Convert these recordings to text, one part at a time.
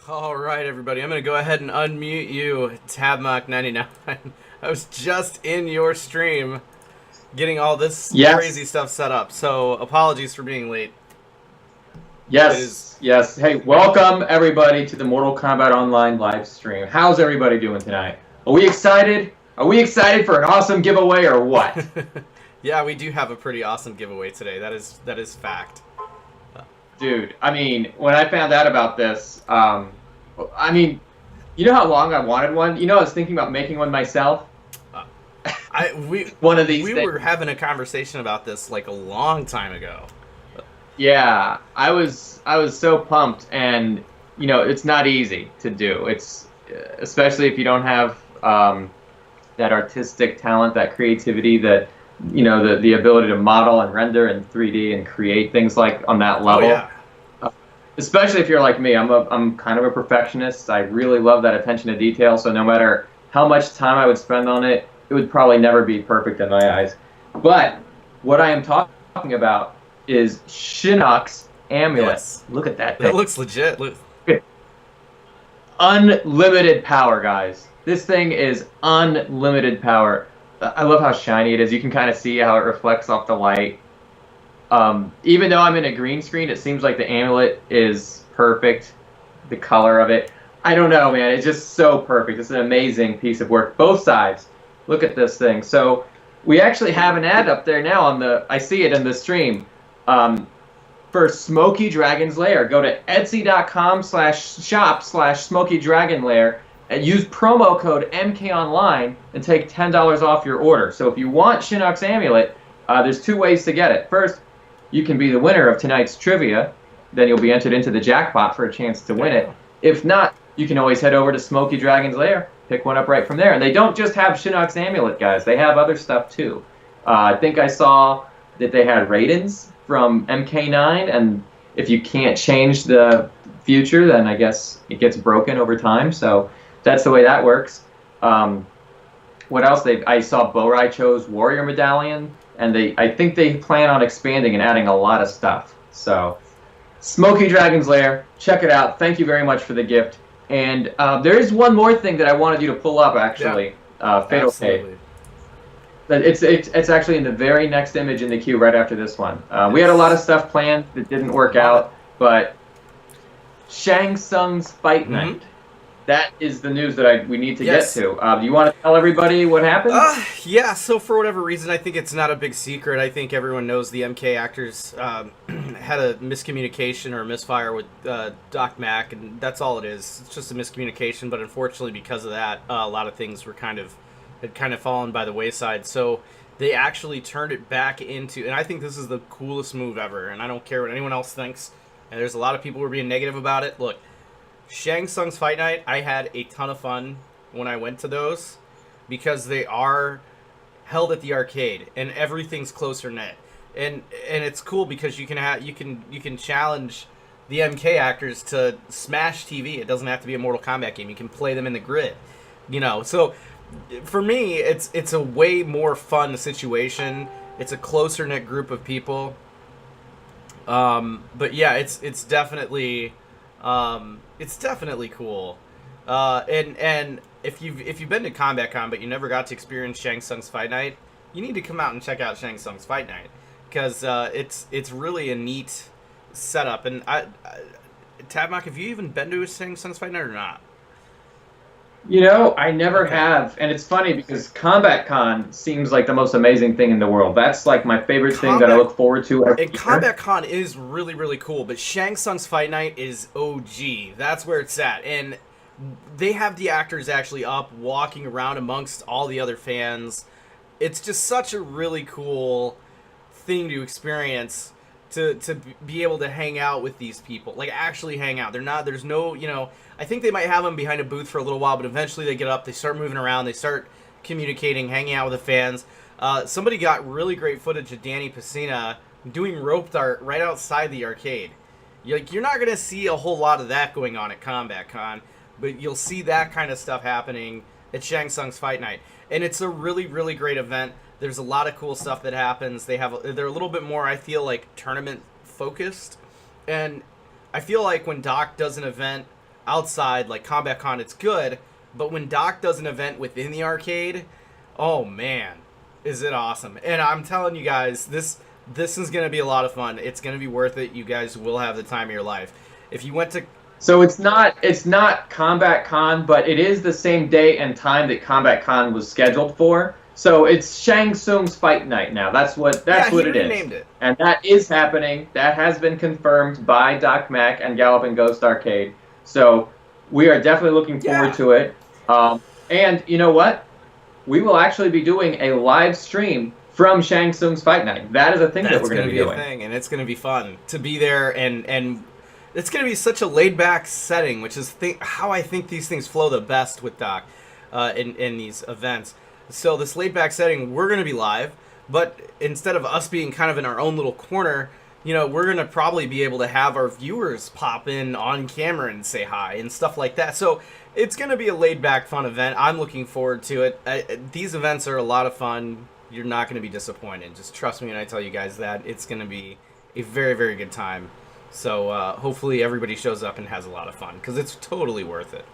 All right, everybody. I'm going to go ahead and unmute you, Tabmock99. I was just in your stream getting all this crazy Yes. stuff set up, so apologies for being late. Yes. Hey, welcome everybody to the Mortal Kombat Online live stream. How's everybody doing tonight? Are we excited? Are we excited for an awesome giveaway or what? Yeah, we do have a pretty awesome giveaway today. That is fact. Dude, I mean, when I found out about this, you know how long I wanted one? You know, I was thinking about making one myself. One of these we things. were having a conversation about this like a long time ago. Yeah, I was so pumped, and you know, it's not easy to do. It's especially if you don't have that artistic talent, that creativity, that you know, the ability to model and render in 3D and create things like on that level. Oh, yeah. Especially if you're like me, I'm kind of a perfectionist. I really love that attention to detail. So no matter how much time I would spend on it, it would probably never be perfect in my eyes. But what I am talking about is Shinnok's amulet. Yes. Look at that thing. That looks legit. Look. Unlimited power, guys. This thing is unlimited power. I love how shiny it is. You can kind of see how it reflects off the light. Even though I'm in a green screen, it seems like the amulet is perfect. The color of it. I don't know, man. It's just so perfect. It's an amazing piece of work. Both sides. Look at this thing. So we actually have an ad up there now on the. I see it in the stream. For Smoky Dragon's Lair, go to etsy.com/shop/Smoky Dragon Lair and use promo code MKOnline and take $10 off your order. So if you want Shinnok's amulet, there's two ways to get it. First, you can be the winner of tonight's trivia. Then you'll be entered into the jackpot for a chance to win it. If not, you can always head over to Smoky Dragon's Lair, pick one up right from there. And they don't just have Shinnok's amulet, guys. They have other stuff too. I think I saw that they had Raidens from MKII, and if you can't change the future, then I guess it gets broken over time. So that's the way that works. What else? I saw Bo Cho's Warrior Medallion, and I think they plan on expanding and adding a lot of stuff. So Smoky Dragon's Lair, check it out. Thank you very much for the gift. And there is one more thing that I wanted you to pull up, actually. Yeah, FataLKaDe. It's actually in the very next image in the queue right after this one. We had a lot of stuff planned that didn't work out, but Shang Tsung's Fight Night. That is the news that we need to get to. Do you want to tell everybody what happened? Yeah, so for whatever reason, I think it's not a big secret. I think everyone knows the MK actors had a miscommunication or a misfire with Doc Mack, and that's all it is. It's just a miscommunication, but unfortunately because of that, a lot of things were had kind of fallen by the wayside. So they actually turned it back into, and I think this is the coolest move ever, and I don't care what anyone else thinks, and there's a lot of people who are being negative about it. Look, Shang Tsung's Fight Night, I had a ton of fun when I went to those because they are held at the arcade and everything's closer knit. And it's cool because you can challenge the MK actors to smash TV. It doesn't have to be a Mortal Kombat game. You can play them in the grid. You know, so for me, it's a way more fun situation. It's a closer knit group of people. But yeah, it's definitely cool. And if you've been to Kombat Kon but you never got to experience Shang Tsung's Fight Night, you need to come out and check out Shang Tsung's Fight Night because it's really a neat setup. And Tabmock, have you even been to a Shang Tsung's Fight Night or not? You know, I never have, and it's funny because Kombat Kon seems like the most amazing thing in the world. That's like my favorite thing that I look forward to every year. Kombat Kon is really, really cool, but Shang Tsung's Fight Night is OG. That's where it's at, and they have the actors actually up, walking around amongst all the other fans. It's just such a really cool thing to experience. To be able to hang out with these people, like actually hang out. There's no, you know, I think they might have them behind a booth for a little while, but eventually they get up, they start moving around, they start communicating, hanging out with the fans. Somebody got really great footage of Danny Pacina doing rope dart right outside the arcade. You're not going to see a whole lot of that going on at Kombat Kon, but you'll see that kind of stuff happening at Shang Tsung's Fight Night. And it's a really, really great event. There's a lot of cool stuff that happens. They're a little bit more, I feel like, tournament focused. And I feel like when Doc does an event, outside, like Kombat Kon, it's good. But when Doc does an event within the arcade, oh man, is it awesome. And I'm telling you guys, this is going to be a lot of fun. It's going to be worth it. You guys will have the time of your life. If you went to... So it's not Kombat Kon, but it is the same date and time that Kombat Kon was scheduled for. So it's Shang Tsung's Fight Night now. That's what it is. Named it. And that is happening. That has been confirmed by Doc Mack and Galloping Ghost Arcade. So we are definitely looking forward to it. And you know what? We will actually be doing a live stream from Shang Tsung's Fight Night. That is a thing that we're going to be doing. That's going to be a thing, and it's going to be fun to be there, and it's going to be such a laid-back setting, which is how I think these things flow the best with Doc in these events. So this laid-back setting, we're going to be live, but instead of us being kind of in our own little corner, you know, we're going to probably be able to have our viewers pop in on camera and say hi and stuff like that. So it's going to be a laid-back, fun event. I'm looking forward to it. These events are a lot of fun. You're not going to be disappointed. Just trust me when I tell you guys that. It's going to be a very, very good time. So hopefully everybody shows up and has a lot of fun, because it's totally worth it.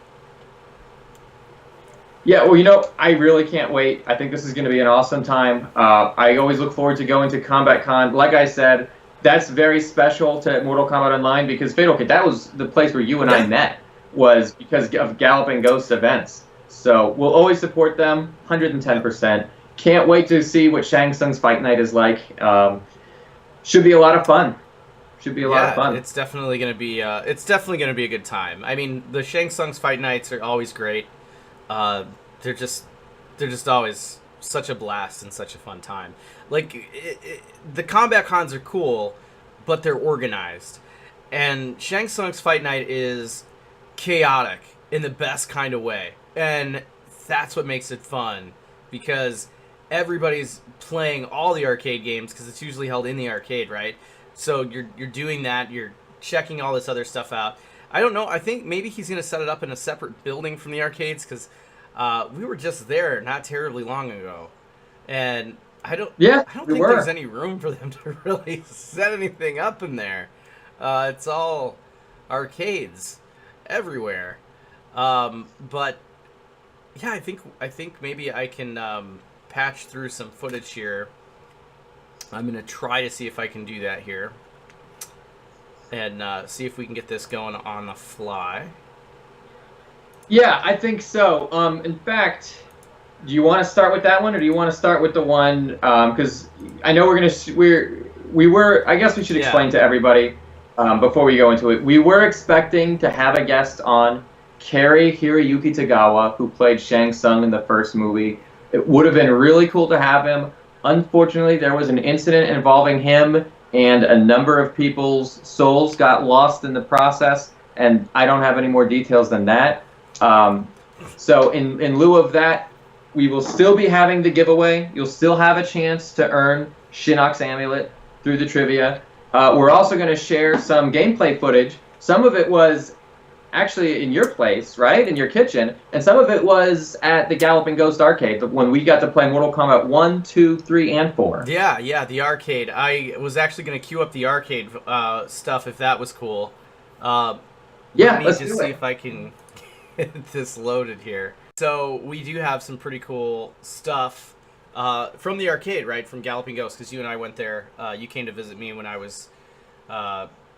Yeah, well, you know, I really can't wait. I think this is going to be an awesome time. I always look forward to going to Kombat Kon. Like I said, that's very special to Mortal Kombat Online, because FataLKaDe, that was the place where you and I met, was because of Galloping Ghost events. So we'll always support them, 110%. Can't wait to see what Shang Tsung's Fight Night is like. Should be a lot of fun. Should be a lot of fun. It's definitely going to be. It's definitely going to be a good time. I mean, the Shang Tsung's Fight Nights are always great. They're just always such a blast and such a fun time. Like the Kombat Cons are cool, but they're organized, and Shang Tsung's Fight Night is chaotic in the best kind of way, and that's what makes it fun, because everybody's playing all the arcade games, because it's usually held in the arcade, right? So you're doing that, you're checking all this other stuff out. I don't know, I think maybe he's going to set it up in a separate building from the arcades, because we were just there not terribly long ago, and I don't think there's any room for them to really set anything up in there. It's all arcades everywhere. But yeah, I think maybe I can patch through some footage here. I'm gonna try to see if I can do that here, and see if we can get this going on the fly. Yeah, I think so. In fact, do you want to start with that one, or do you want to start with the one? Because I know I guess we should explain to everybody before we go into it. We were expecting to have a guest on, Cary Hiroyuki Tagawa, who played Shang Tsung in the first movie. It would have been really cool to have him. Unfortunately, there was an incident involving him, and a number of people's souls got lost in the process, and I don't have any more details than that. So in lieu of that, we will still be having the giveaway. You'll still have a chance to earn Shinnok's Amulet through the trivia. We're also going to share some gameplay footage. Some of it was actually in your place, right, in your kitchen, and some of it was at the Galloping Ghost Arcade when we got to play Mortal Kombat 1, 2, 3, and 4. Yeah, the arcade. I was actually going to queue up the arcade stuff if that was cool. Let's do see if I can get this loaded here. So we do have some pretty cool stuff from the arcade, right, from Galloping Ghost, because you and I went there. You came to visit me when I was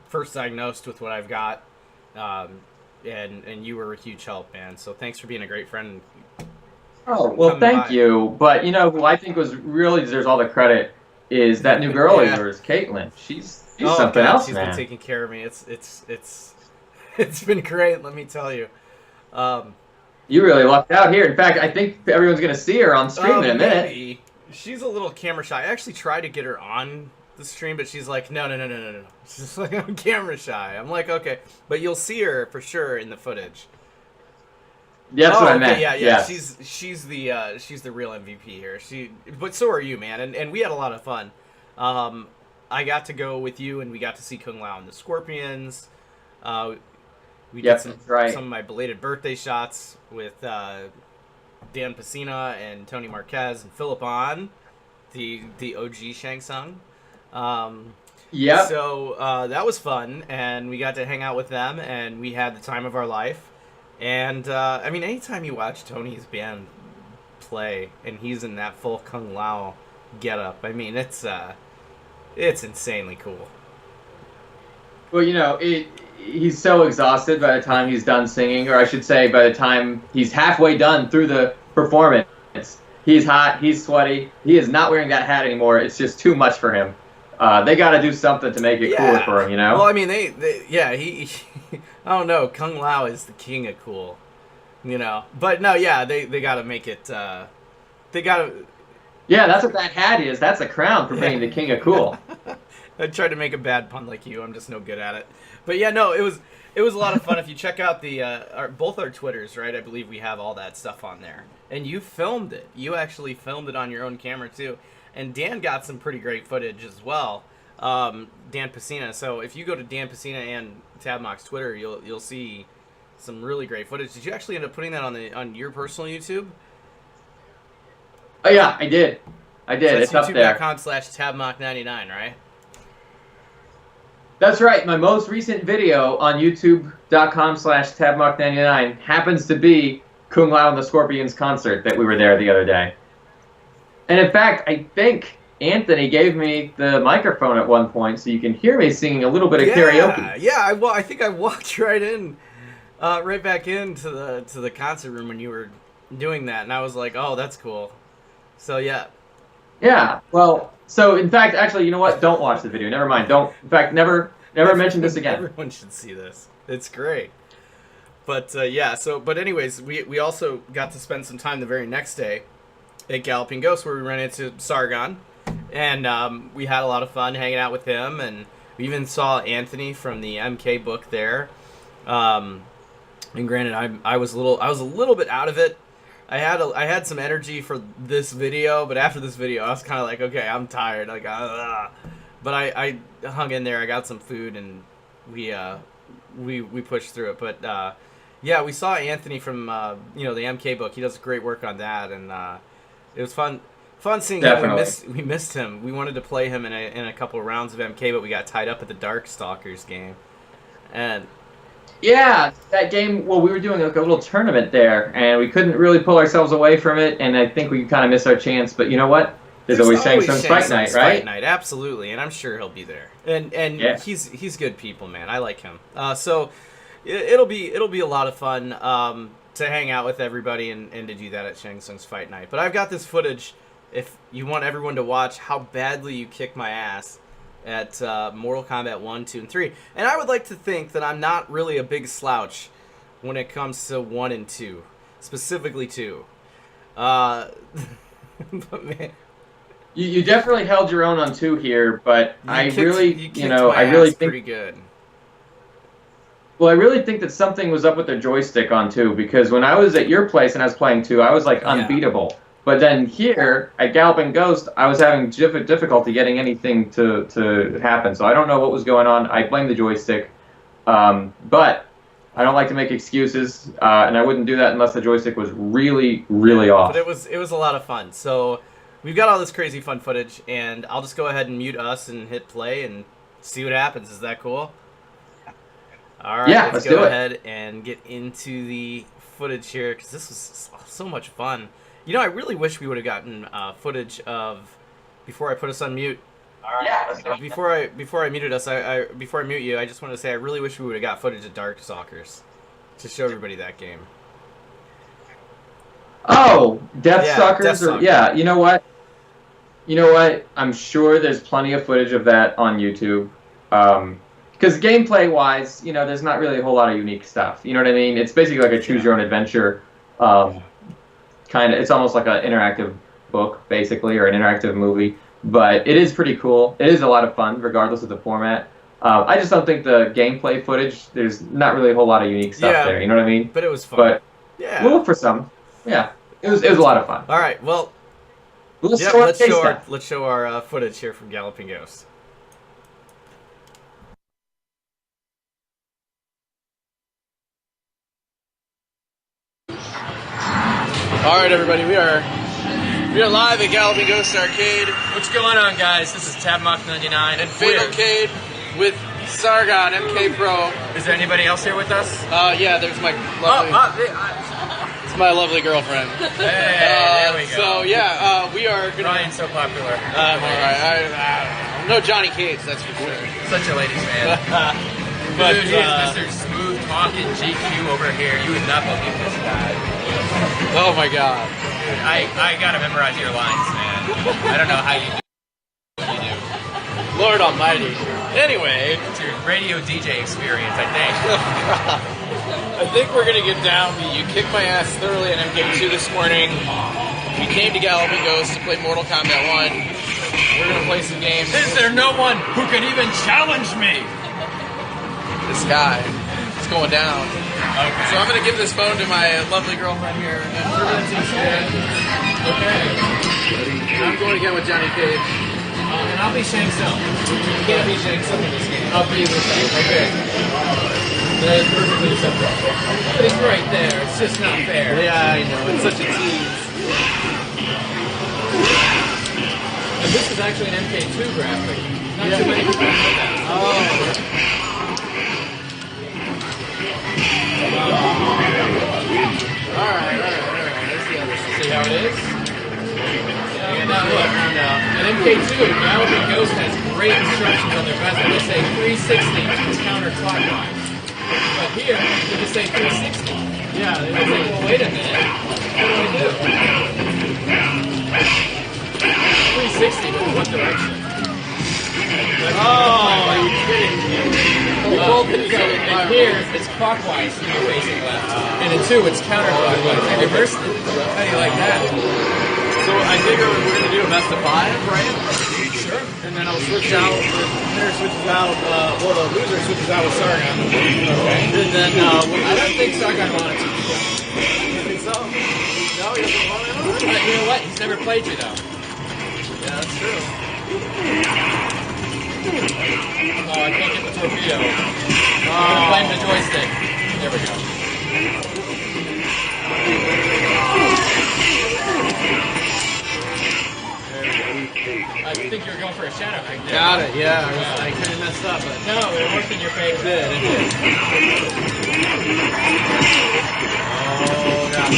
first diagnosed with what I've got, and you were a huge help, man. So thanks for being a great friend. Oh, well, thank you. But, you know, who I think really deserves all the credit is that new girl of yours, Caitlin. She's something else, she's man. Been taking care of me. It's been great, let me tell you. You really lucked out here. In fact, I think everyone's going to see her on stream in a minute. Maybe. She's a little camera shy. I actually tried to get her on the stream, but she's like, no. She's just like, I'm camera shy. I'm like, okay. But you'll see her for sure in the footage. Yeah, that's what I meant. Yeah. Yes. She's the real MVP here. But so are you, man. And we had a lot of fun. I got to go with you, and we got to see Kung Lao and the Scorpions. We did some of my belated birthday shots with Dan Pacina and Tony Marquez and Philip On, the OG Shang Tsung. Yep. So that was fun, and we got to hang out with them, and we had the time of our life. And I mean, anytime you watch Tony's band play, and he's in that full Kung Lao getup, I mean, it's insanely cool. Well, he's so exhausted by the time he's done singing, or I should say, by the time he's halfway done through the performance. He's hot, he's sweaty, he is not wearing that hat anymore. It's just too much for him. They got to do something to make it cooler for him, Well, I mean, he I don't know. Kung Lao is the king of cool, But no, yeah, they got to make it. They got to. Yeah, that's what that hat is. That's a crown for being the king of cool. I tried to make a bad pun like you. I'm just no good at it. But yeah, no, it was a lot of fun. If you check out both our Twitters, right? I believe we have all that stuff on there. And you filmed it. You actually filmed it on your own camera too. And Dan got some pretty great footage as well. Dan Pacina. So if you go to Dan Pacina and Tabmock's Twitter, you'll see some really great footage. Did you actually end up putting that on your personal YouTube? Oh yeah, I did. So it's up there. YouTube.com/Tabmock99, right? That's right. My most recent video on YouTube.com/Tabmock99 happens to be Kung Lao and the Scorpions concert that we were there the other day. And in fact, I think Anthony gave me the microphone at one point so you can hear me singing a little bit of karaoke. Yeah, I think I walked right back into the concert room when you were doing that, and I was like, oh, that's cool. So yeah. Yeah. Well, so in fact, actually, you know what? Don't watch the video. Never mind. Don't. In fact, never mention this again. Everyone should see this. It's great. But yeah. But anyways, we also got to spend some time the very next day at Galloping Ghost, where we ran into Sargon, and we had a lot of fun hanging out with him, and we even saw Anthony from the MK book there. And granted, I was a little bit out of it. I had some energy for this video, but after this video, I was kind of like, okay, I'm tired. Like, but I hung in there. I got some food, and we pushed through it. But yeah, we saw Anthony from the MK book. He does great work on that, and it was fun seeing him. We missed him. We wanted to play him in a couple of rounds of MK, but we got tied up at the Darkstalkers game, and. Yeah, that game, well, we were doing like a little tournament there, and we couldn't really pull ourselves away from it, and I think we kind of missed our chance, but you know what? There's always Shang Tsung's Fight Night, right? Fight Night, absolutely, and I'm sure he'll be there. And yeah. He's good people, man. I like him. So it'll be a lot of fun to hang out with everybody and to do that at Shang Tsung's Fight Night. But I've got this footage if you want everyone to watch how badly you kick my ass at Mortal Kombat 1, 2, and 3. And I would like to think that I'm not really a big slouch when it comes to 1 and 2. Specifically 2. But man... You definitely held your own on 2 here, but I really think pretty good. Well, I really think that something was up with the joystick on 2, because when I was at your place and I was playing 2, I was like unbeatable. Yeah. But then here, at Galloping Ghost, I was having difficulty getting anything to happen. So I don't know what was going on. I blame the joystick. But I don't like to make excuses, and I wouldn't do that unless the joystick was really, really off. But it was a lot of fun. So we've got all this crazy fun footage, and I'll just go ahead and mute us and hit play and see what happens. Is that cool? All right, let's go ahead and get into the footage here, because this was so much fun. I really wish we would have gotten footage of before I put us on mute. All right. Yeah. Before I muted us, before I mute you, I just want to say I really wish we would have got footage of Darkstalkers to show everybody that game. Oh, Deathstalkers. Yeah. You know what? I'm sure there's plenty of footage of that on YouTube. Because gameplay-wise, there's not really a whole lot of unique stuff. You know what I mean? It's basically like a choose-your-own-adventure. It's almost like an interactive book, basically, or an interactive movie. But it is pretty cool. It is a lot of fun, regardless of the format. I just don't think the gameplay footage, there's not really a whole lot of unique stuff there. You know what I mean? But it was fun. But we'll look for some. Yeah, it was a lot of fun. All right, well, let's show our footage here from Galloping Ghost. All right, everybody, we are We are live at Galloping Ghost Arcade. What's going on, guys? This is TabMock99 and FataLKaDe with Sargon, MK Pro. Is there anybody else here with us? Yeah, there's my lovely... it's my lovely girlfriend. Hey, there we go. So, yeah, we are gonna... Ryan's so popular. I'm alright. I'm no Johnny Cage, that's for sure. Such a ladies' man. But, dude, here's Mr. Smooth Talking GQ over here. You would not believe this guy. Oh my god. Dude, I gotta memorize your lines, man. I don't know how you do what you do. Lord almighty. Anyway. It's your radio DJ experience, I think. I think we're gonna get down. You kicked my ass thoroughly at MK2 this morning. We came to Galloping Ghost to play Mortal Kombat 1. We're gonna play some games. Is there no one who can even challenge me? This guy. It's going down. Okay. So I'm gonna give this phone to my lovely girlfriend here. And we're gonna teach her. Okay. I'm going again with Johnny Cage. And I'll be Shang Tsung. You can't be Shang Tsung in this game. I'll be the same. Okay. That is perfectly acceptable. But he's right there. It's just not fair. Yeah, I know. It's such a tease. And this is actually an MK2 graphic. Not too many people know that. Oh. Alright. Let's see how this is. See how it is? Yeah, now look. An MK2, Galloping Ghost has great instructions on their bezel. They say 360 counterclockwise. But here, they just say 360. Yeah, I think, well, wait a minute. What do? 360, but what direction? Oh, are you kidding me? And here, it's clockwise, so you're facing left. And in 2, it's counterclockwise. I reversed it. How do you like that? So I figure we're going to do a best of 5, right? Sure. And then I'll switch out. The winner switches out, well, the loser switches out with Sargon. Okay. And then, I don't think Sargon wanted to. You think so? No, he doesn't want to? You know what? He's never played you, though. Yeah, that's true. Oh, I can't get the torpedo. Blame the joystick. There we go. I think you were going for a shadow kick there. Got it, yeah. I kind of messed up, but... No, it worked in your favor. It did. Oh, God.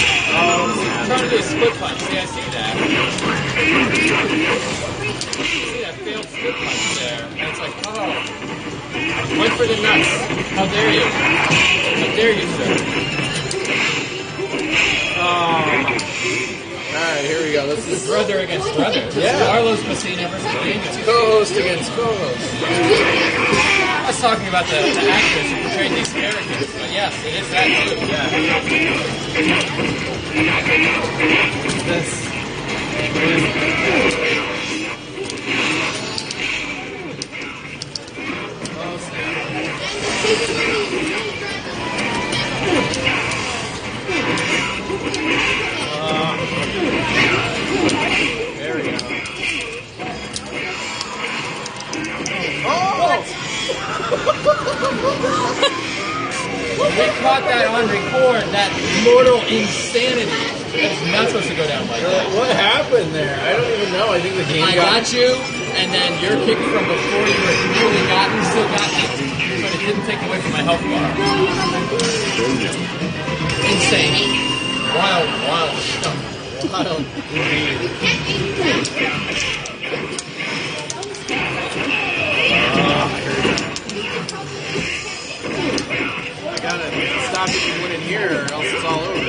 I'm trying to do a split punch. See, I see that. See that failed split punch there. And it's like, oh. Went for the nuts. How dare you? How dare you, sir? Oh. Alright, here we go. This is Brother against brother. This is Carlos Messina versus Daniel. co-host against co-host. I was talking about the actors who portrayed these characters, but yes, it is that too. There we go. We caught that on record, that mortal insanity. It's not supposed to go down like that. What happened there? I don't even know. I think the game I got you, and then your kick from before you were really gotten still got me, but it didn't take away from my health bar. Insane. Wild stuff. Wild indeed. I gotta stop you from winning here, or else it's all over.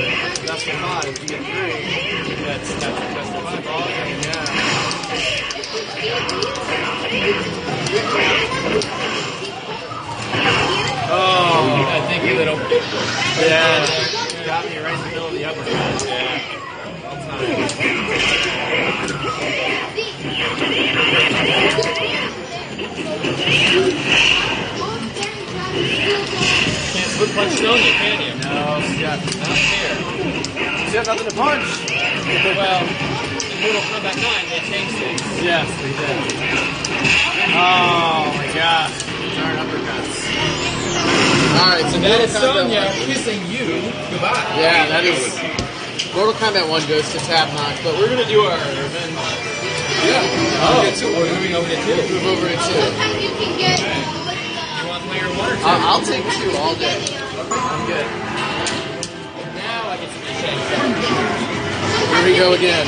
That's the 5. If you get 3, that's the best of 5 ball game, yeah. Oh, I think you little. yeah. Got me right in the middle of the uppercut. Yeah. All time. Can't split punch Sonya, can you? No, yeah. Not here. You have nothing to punch. Well, in Mortal Kombat 9, they changed things. Yes, they did. Oh my gosh. Darn uppercuts. Alright, so That is Sonya kissing you goodbye. Yeah, that is Mortal Kombat 1 goes to tap knock, but we're gonna do our revenge. Yeah. Oh, we're moving over to 2. Move over to 2. Sometimes you can get. You want player 1 or 2? I'll take 2 all day. I'm good. Now I get to be Shang. Here we go again.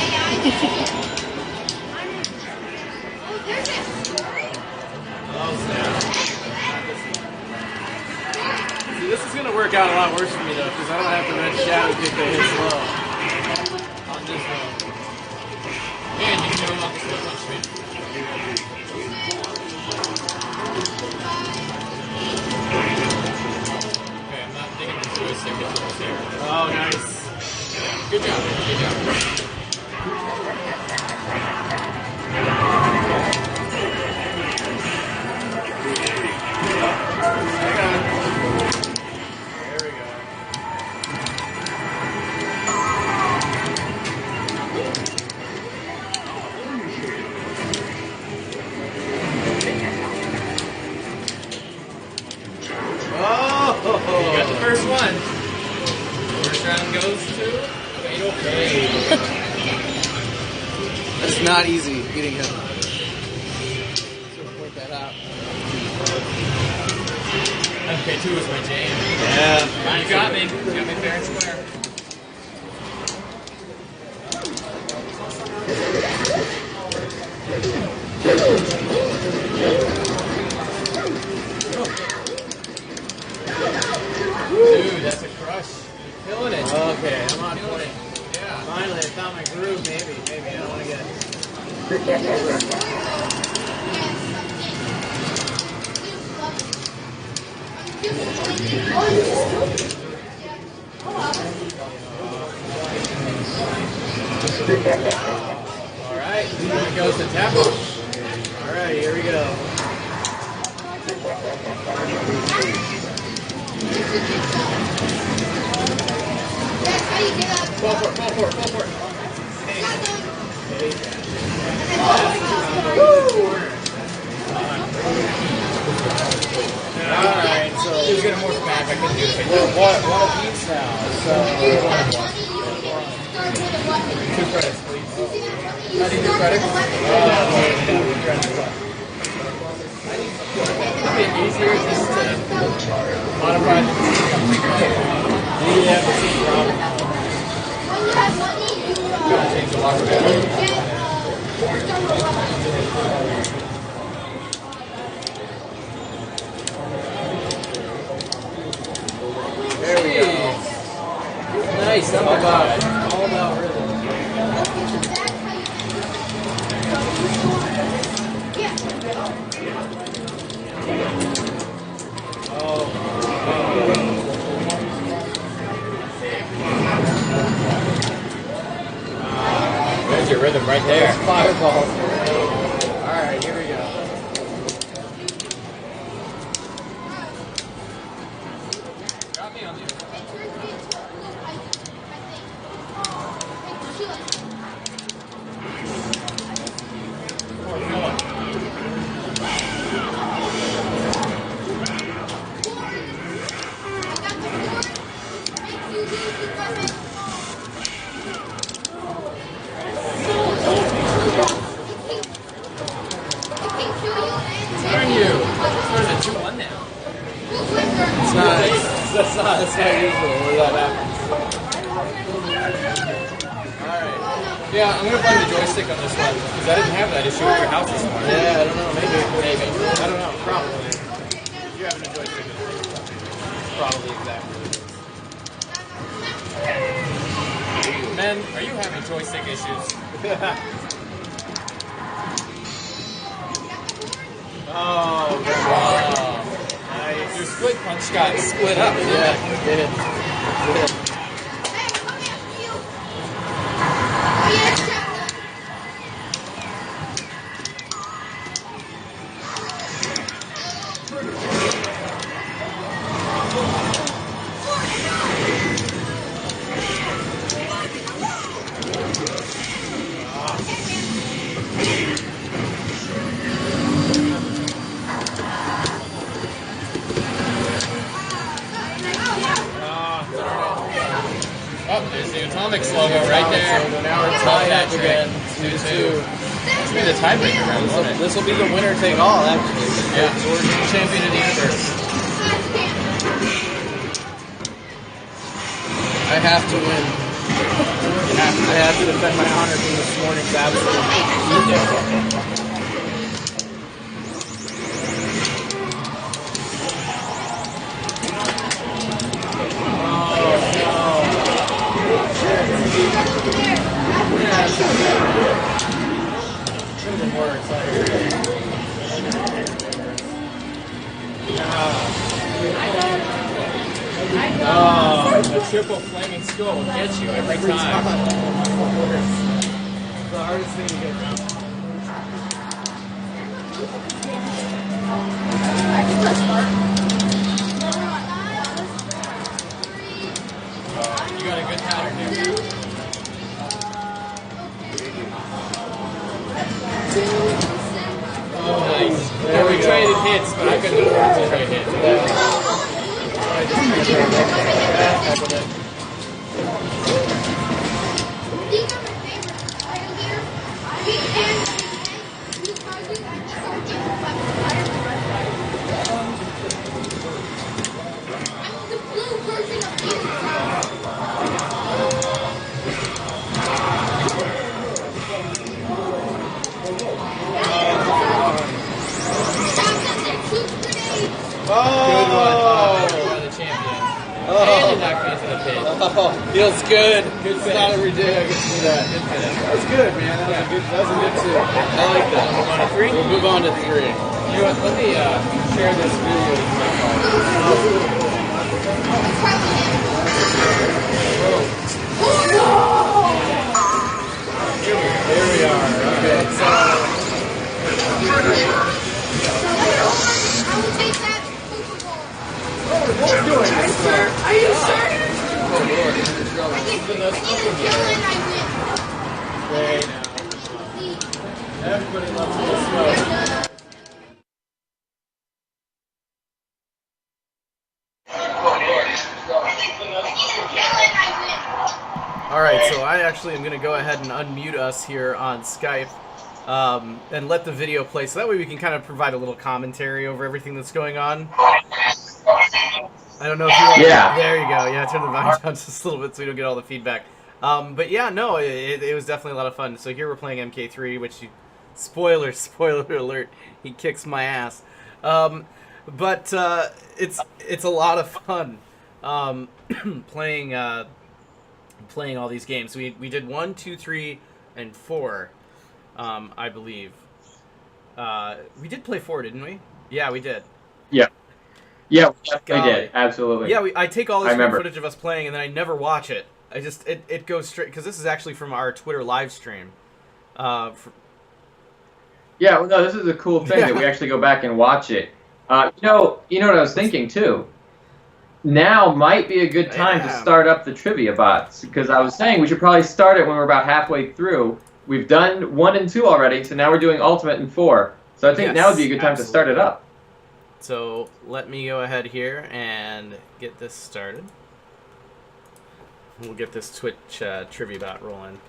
See, this is gonna work out a lot worse for me though, because I don't have to red shadow kick that hits low. I'll just And you can go off the slow punch me. Okay, I'm not thinking this joystick is what's here. Oh, nice. Good job, good job. There we go. You got the first one. First round goes to FataLKaDe. That's not easy getting him. So point that out. MK2 was my jam. Yeah. You got me. You got me fair and square. Dude, that's a crush. You're killing it. Okay, I'm on point. Yeah. Finally, I found my groove. Maybe. I don't want to get. All right. Here goes the tap off. All right, here we go. That's how you get up. Fall for it. Fall for it. Fall for it. Alright, so He was gonna morph back. I couldn't do it. we're one apiece now. So Two credits, please. I need 2 credits. It'd be easier just to modify the Yeah, that's the problem. change the locker battery. There we go. Nice, all about rhythm. There's your rhythm right there. Fireball. Alright, here we go. Got me on the other side. Or Philip. Turn you. Turn to 2-1 now. That's not usual where that happens. Alright. Yeah, I'm gonna blame the joystick on this one because I didn't have that issue at your house this morning. Yeah, I don't know, maybe. I don't know. Probably. If you're having a joystick, it's probably exactly what it is. Men, are you having joystick issues? Oh, Wow. nice. Your split punch got split up. Yeah, it did. Oh, there's the comics logo right there. So now it's Love tie that up trick. again. 2-2. 2-2. This will be the tiebreaker round, won't it? This will be the winner take all, actually. Yeah. So we're champion of the universe. I have to win. I have to defend my honor from this morning's absolute. Oh, the triple flaming skull will get you every time. The hardest thing to get around. You got a good pattern here. Nice. Yeah, we traded hits, but I couldn't afford to trade hits. These are my favorites. Right here. These prizes, I just don't get them by I'm the blue version of these. Good one, you are the champion. And you knocked me into the pit. Oh, feels good. Good It's finish. not every day I can see that. Good finish. That's good, man. That was a good two. I like that. Move on to 3? We'll move on to 3. You know what, let me share this video with my phone. Here we are. Okay, so Are you sure? Oh, Lord. great now. Everybody loves a little smoke. Alright, so I actually am going to go ahead and unmute us here on Skype and let the video play, so that way we can kind of provide a little commentary over everything that's going on. I don't know if you want Yeah. There you go. Yeah, turn the volume down just a little bit so we don't get all the feedback. But yeah, no, it was definitely a lot of fun. So here we're playing MK3, which, spoiler alert, he kicks my ass. But it's a lot of fun playing all these games. We did 1, 2, 3, and 4, I believe. We did play 4, didn't we? Yeah, we did. Yeah. Yeah, we Golly. did. Absolutely. Yeah, I take all I this remember. footage of us playing, and then I never watch it. I just it goes straight, because this is actually from our Twitter live stream. Yeah, well, no, this is a cool thing that we actually go back and watch it. You know what I was thinking too? Now might be a good time to start up the trivia bots, because I was saying we should probably start it when we're about halfway through. We've done 1 and 2 already, so now we're doing Ultimate and 4. So I think Yes, now would be a good time to start it up. So let me go ahead here and get this started. We'll get this Twitch trivia bot rolling.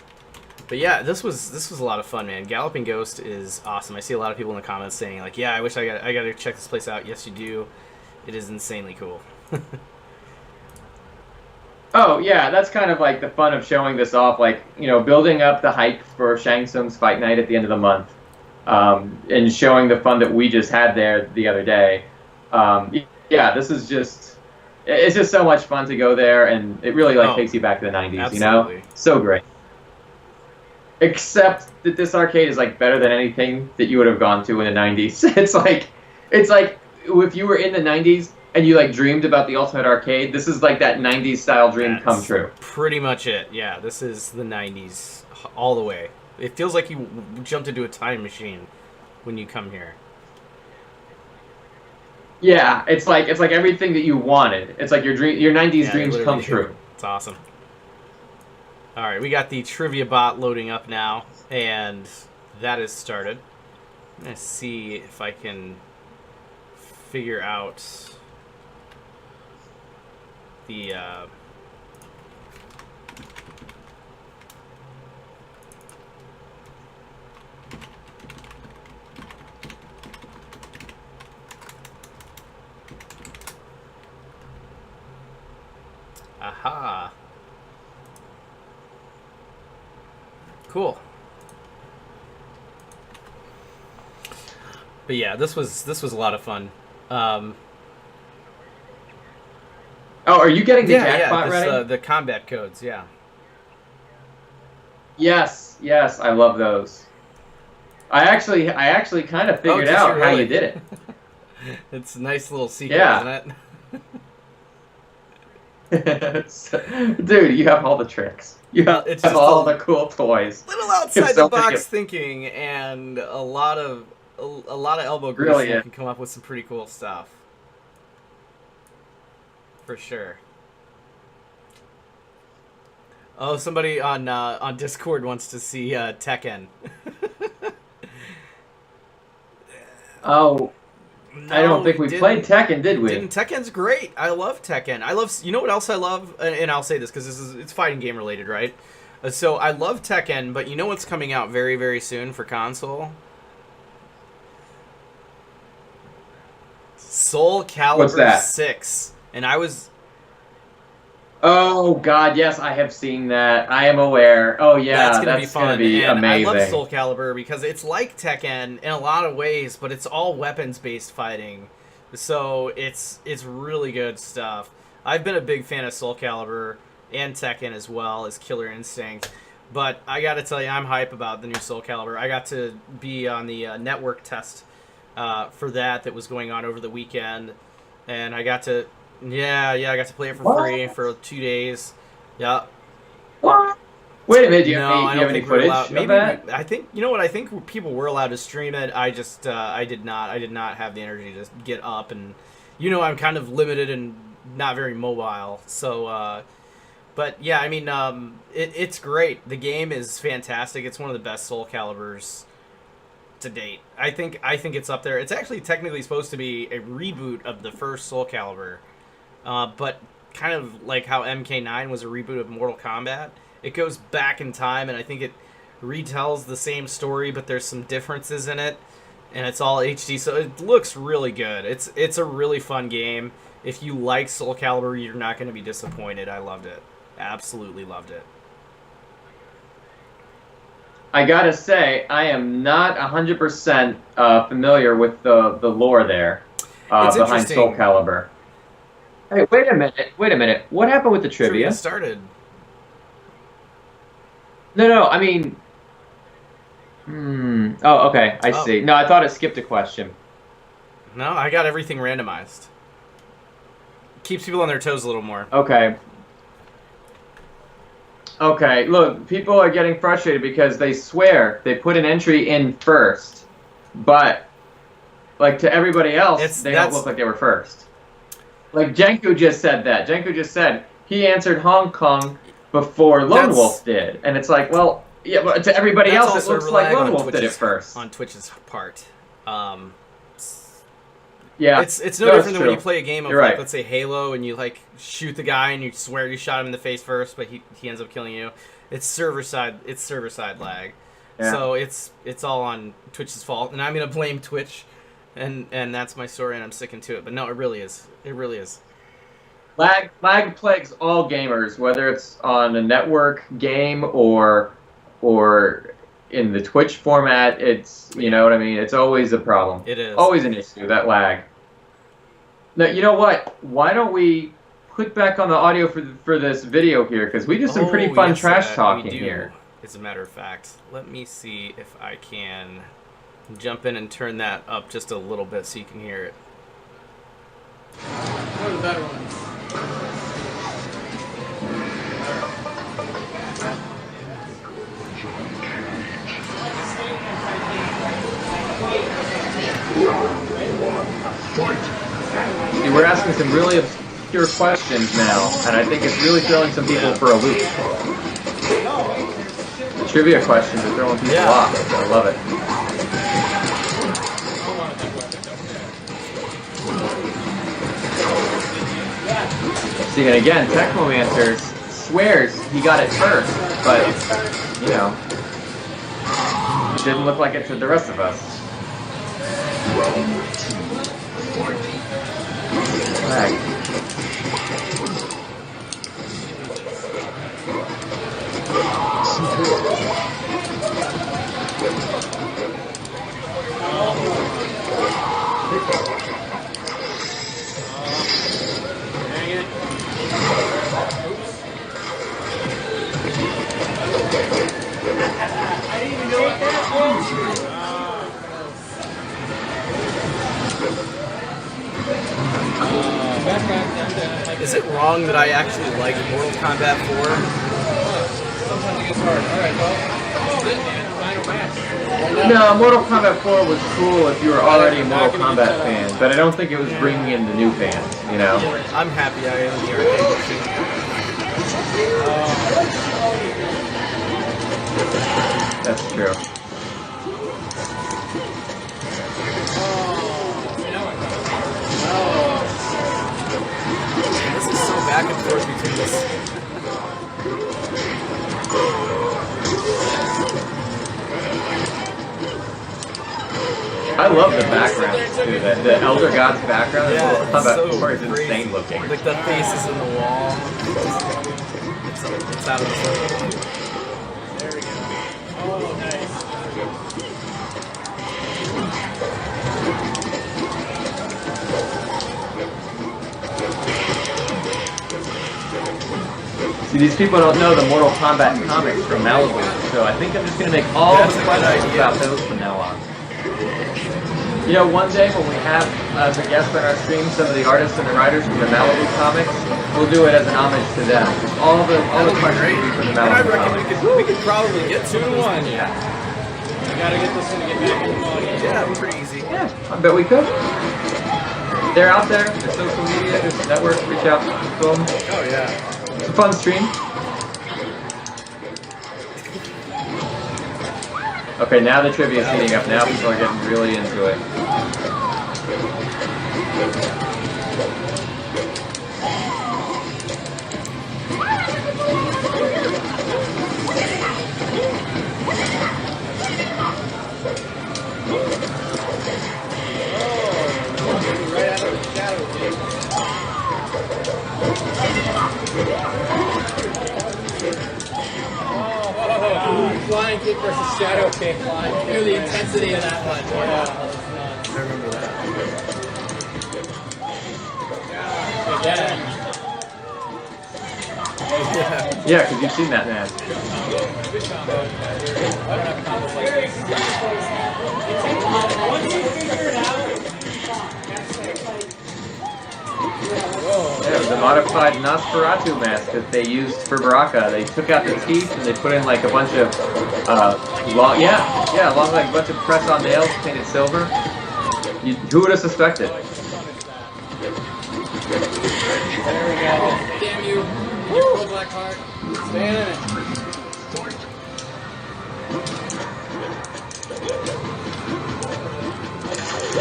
But yeah, this was a lot of fun, man. Galloping Ghost is awesome. I see a lot of people in the comments saying like, "Yeah, I wish I got to check this place out." Yes, you do. It is insanely cool. Oh yeah, that's kind of like the fun of showing this off, like, you know, building up the hype for Shang Tsung's fight night at the end of the month, and showing the fun that we just had there the other day. Yeah, this is it's just so much fun to go there, and it really takes you back to the 90s, absolutely. you know? So great. Except that this arcade is like better than anything that you would have gone to in the 90s. It's like if you were in the 90s and you like dreamed about the Ultimate Arcade, this is like that 90s style dream come true. Pretty much it. Yeah, this is the 90s all the way. It feels like you jumped into a time machine when you come here. Yeah, it's like everything that you wanted. It's like your 90s dreams come true. It's awesome. All right, we got the trivia bot loading up now, and that is started. I'm gonna see if I can figure out Aha. Cool. But yeah, this was a lot of fun. Oh, are you getting the jackpot ready? The combat codes, yeah. Yes, yes, I love those. I actually kind of figured out how you did it. It's a nice little secret, isn't it? Dude, you have all the tricks. You have all the cool toys. Little outside the box thinking and a lot of elbow grease, really, you can come up with some pretty cool stuff. For sure. Oh, somebody on Discord wants to see Tekken. Oh, no, I don't think we played Tekken, did we? Tekken's great. I love Tekken. You know what else I love? And I'll say this because it's fighting game related, right? So I love Tekken, but you know what's coming out very, very soon for console? Soul Calibur 6. And I was... Oh, God, yes, I have seen that. I am aware. Oh, yeah, that's going to be amazing. I love Soul Calibur because it's like Tekken in a lot of ways, but it's all weapons-based fighting. So it's really good stuff. I've been a big fan of Soul Calibur and Tekken as well as Killer Instinct. But I got to tell you, I'm hype about the new Soul Calibur. I got to be on the network test for that was going on over the weekend. And I got to... Yeah, I got to play it for free for 2 days. Yeah. What? Wait a minute, do you have any footage of that? I think, you know what, I think people were allowed to stream it. I just, I did not have the energy to get up, and, you know, I'm kind of limited and not very mobile, so, but, yeah, I mean, it's great. The game is fantastic. It's one of the best Soul Caliburs to date. I think it's up there. It's actually technically supposed to be a reboot of the first Soul Calibur. But kind of like how MK9 was a reboot of Mortal Kombat, it goes back in time, and I think it retells the same story, but there's some differences in it, and it's all HD, so it looks really good. It's a really fun game. If you like Soul Calibur, you're not going to be disappointed. I loved it. Absolutely loved it. I gotta say, I am not 100% familiar with the lore there behind Soul Calibur. Hey, wait a minute. What happened with the trivia? Started. No, I mean... Oh, okay, I see. No, I thought it skipped a question. No, I got everything randomized. Keeps people on their toes a little more. Okay. Okay, look, people are getting frustrated because they swear they put an entry in first, but, like, to everybody else, they don't look like they were first. Like, Jenku just said that. Jenku just said he answered Hong Kong before Lone Wolf did. And it's like, well, yeah, but to everybody else, it looks like Lone Wolf did it first. On Twitch's part. Yeah, it's no different than when you play a game of, like, let's say Halo, and you, like, shoot the guy, and you swear you shot him in the face first, but he ends up killing you. It's server-side lag. Yeah. So it's all on Twitch's fault, and I'm going to blame Twitch. And that's my story, and I'm sticking to it. But no, it really is. It really is. Lag plagues all gamers, whether it's on a network game or in the Twitch format. It's, you know what I mean? It's always a problem. It is. Always an issue, that lag. Now, you know what? Why don't we put back on the audio for this video here? Because we do some pretty fun trash talking here. As a matter of fact, let me see if I can... jump in and turn that up just a little bit so you can hear it. What are the better ones? See, we're asking some really obscure questions now, and I think it's really throwing some people for a loop. The trivia questions are throwing people off. I love it. See, and again, Technomancer swears he got it first, but, you know, it didn't look like it to the rest of us. Lag. Is it wrong that I actually like Mortal Kombat 4? Sometimes it gets hard. Alright, well, that's it, man. Final match. No, Mortal Kombat 4 was cool if you were already a Mortal Kombat fan, but I don't think it was bringing in the new fans, you know? I'm happy I own the arcade machine. That's true. This is so back and forth between this. I love the background too. The Elder Gods background in Mortal it's Kombat so 4 is crazy. insane looking. Like the faces in the wall. It's out of this world. There we go. Oh, nice. See, these people don't know the Mortal Kombat comics from Malibu, so I think I'm just going to make all That's the a good questions idea. about those from now on. You know, one day when we have as a guest on our stream some of the artists and the writers from the Malibu comics, we'll do it as an homage to them. All the questions will be from the And I Malibu reckon comics. we could probably get 2 to 1. Yeah. I gotta get this one to get back in the audience. Yeah, pretty easy. Yeah, I bet we could. They're out there, there's social media, there's networks, reach out to them. Oh yeah. It's a fun stream. Okay, now the trivia's heating up. Now people are getting really into it. Right out of the shadow pit. Flying kick versus shadow kick. Feel the intensity of that one. Yeah. I remember that. Yeah. Yeah, because you've seen that match. Good combo. I don't have combos like this. Yeah, it was a modified Nosferatu mask that they used for Baraka. They took out the teeth and they put in like a bunch of long, along like a bunch of press-on nails painted silver. Who would have suspected? There we go. Damn you. Your pro black heart. Stay in it.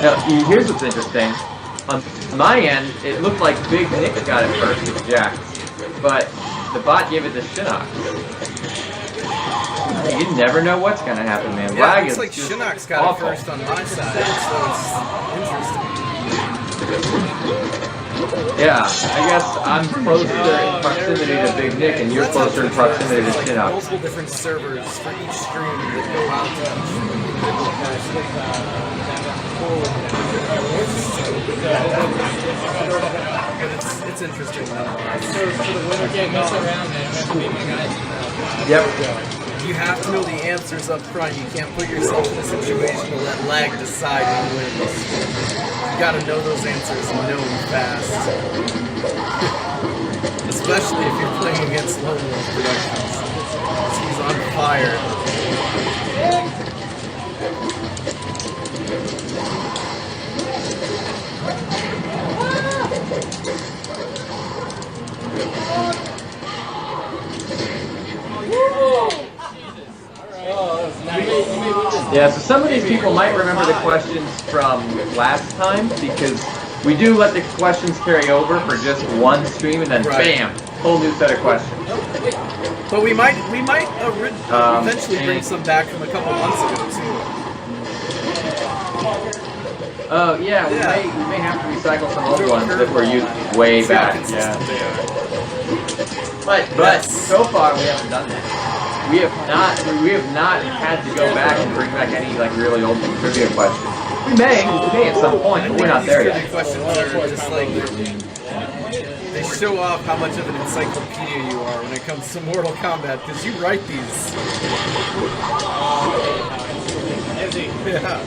Now, here's what's interesting. On my end, it looked like Big Nick got it first with Jax, but the bot gave it to Shinnok. You never know what's gonna happen, man. Yeah, Lag it is looks like just Shinnok's got awful. it first on my side, so it's interesting. Yeah, I guess I'm closer in proximity to Big Nick, and you're That closer in sounds proximity to interesting. Like Shinnok. multiple different servers for each stream that go out to but it's interesting nonetheless. So the winner can't mess around, man. I have to beat my guys. Yep. You have to know the answers up front. You can't put yourself in a situation to let lag decide who wins. You gotta know those answers and know them fast. Especially if you're playing against Lone Wolf Productions. He's on fire. Yeah, so some of these people might remember the questions from last time because we do let the questions carry over for just one stream and then Right. bam, whole new set of questions. But we might eventually bring and- some back from a couple months ago too. Oh yeah, we may have to recycle some old ones that were used way See how back. consistent Yeah, they are. but Yes. so far we haven't done that. We have not had to go back and bring back any like really old trivia questions. We may at some point, but we're not there These yet. questions are just like they show off how much of an encyclopedia you are when it comes to Mortal Kombat because you write these. Yeah.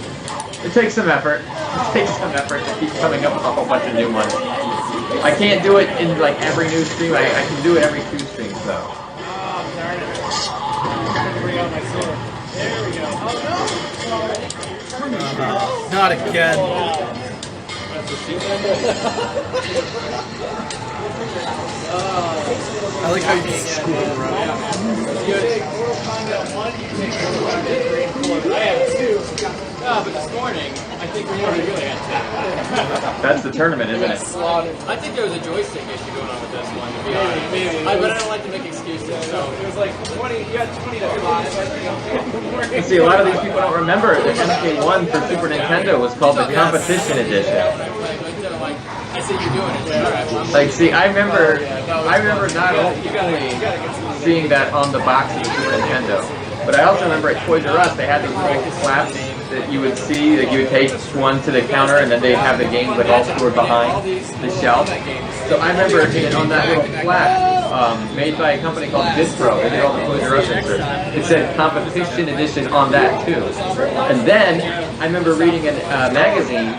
It takes some effort. It takes some effort to keep coming up with a whole bunch of new ones. I can't do it in like every new stream. I can do it every 2 streams though. Oh, darn it. I'm trying to bring out my sword. There we go. Oh, no. Not again. I like how you scroll around. You take Mortal Kombat 1, you take Mortal Kombat 3 and 4. I have 2. No, but this morning, I think we already really had 2. That's the tournament, isn't it? Slaughtered. I think there was a joystick issue going on with this one, to be honest. Maybe. But I don't like to make excuses, so. It was like 20, you had 20 to 5. See, a lot of these people don't remember the MK1 for Super Nintendo was called the Competition Edition. I see you doing it. All right, well, Like, see, I remember not only seeing that on the box of the Super Nintendo, but I also remember at Toys R Us they had these little flaps that you would see, that you would take one to the counter and then they'd have the games like all stored behind the shelf. So I remember on that little flap, made by a company called Distro, they did all the Toys R Us inserts. It said Competition Edition on that too. And then I remember reading a magazine.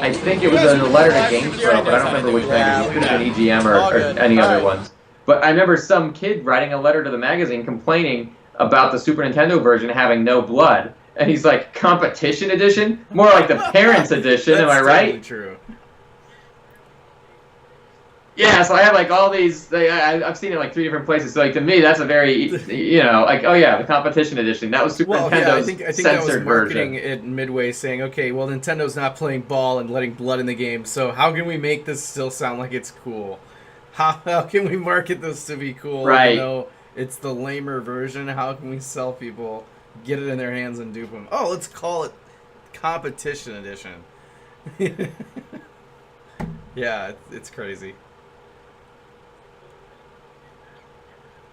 I think it was a letter to GamePro, but I don't remember which magazine. It could have been EGM or any other ones. But I remember some kid writing a letter to the magazine complaining about the Super Nintendo version having no blood. And he's like, Competition Edition? More like the Parents Edition, am I right? That's totally true. Yeah, so I have like all these, I've seen it like 3 different places. So like to me, that's a very, you know, like, oh yeah, the Competition Edition. That was Super Nintendo's yeah, I think that was censored marketing version. at Midway saying, okay, well, Nintendo's not playing ball and letting blood in the game, so how can we make this still sound like it's cool? How can we market this to be cool? Right. Even though it's the lamer version, how can we sell people, get it in their hands and dupe them? Oh, let's call it Competition Edition. Yeah, it's crazy.